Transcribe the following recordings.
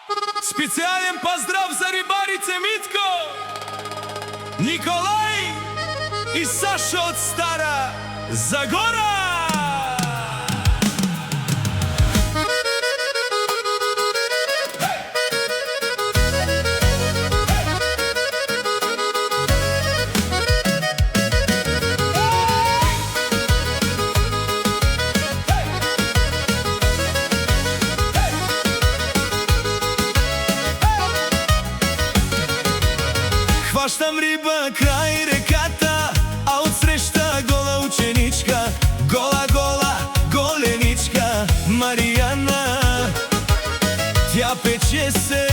Специјален поздрав за рибарице Митко, Николај и Сашо од Стара Загора. Хваштам риба крај реката, а од среща гола ученичка, гола, гола, голеничка, Маријана. Тја пече се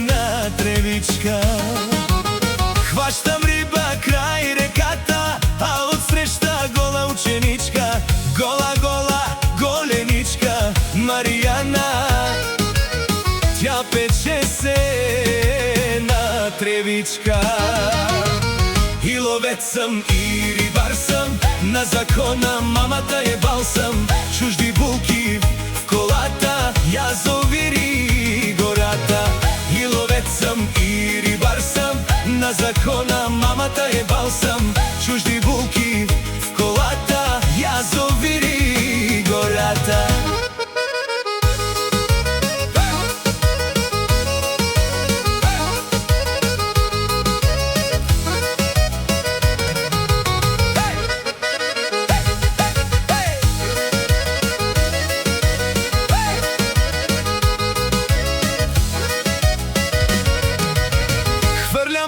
на тревичка. Хваштам риба крај реката, а од среща гола ученичка, гола, гола, голеничка, Маријана. Тја пече се тревичка. И ловец сам, и рибар сам, на закона мамата е балсам. Чужди булки в колата, јазовири гората. И ловец сам, и рибар сам, на закона мамата е балсам. Чужди булки в колата, јазовири гората.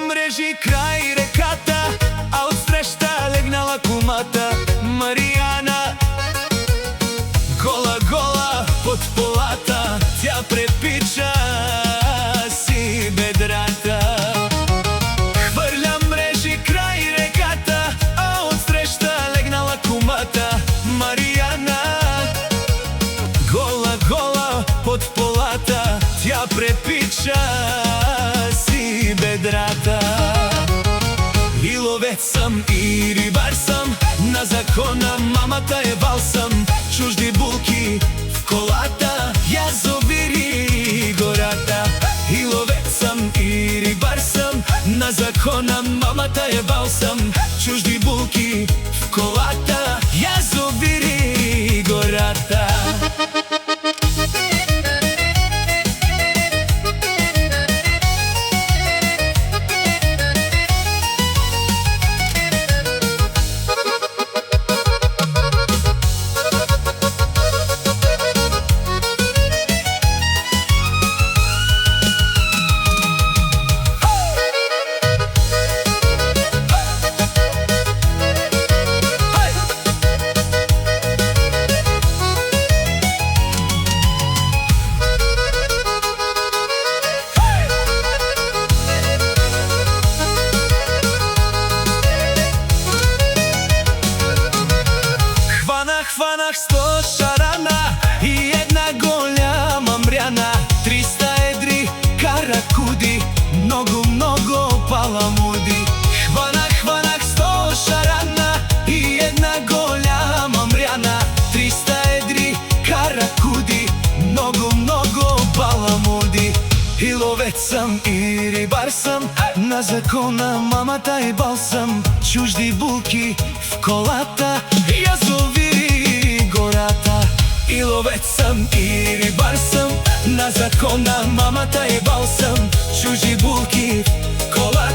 Мрежи крај реката, а од среща легнала кумата, Маријана. Гола, гола под полата, тја препича си бедрата. Хврлям мрежи крај реката, а од среща легнала кумата, Маријана. Гола, гола под полата, тја препича си бедрата. И ловец сам, и рибар сам, на закона мамата е балсам. Чужди булки в колата, јазовири гората. И ловец сам, и рибар сам, на закона мамата е балсам. Чужди булки в колата, јазовири гората. Хванах 100 шарана и една голяма мряна, 300 едри каракуди, много, много паламуди. Хванах 100 шарана и една голяма мряна, 300 едри каракуди, много, много паламуди. И ловец сам, и рибар сам, на закона мамата е балсам. Чужди булки в колата, јазовири гората. И ловец сам, и рибар сам, на закона мамата е балсам. Чужди булки в колата.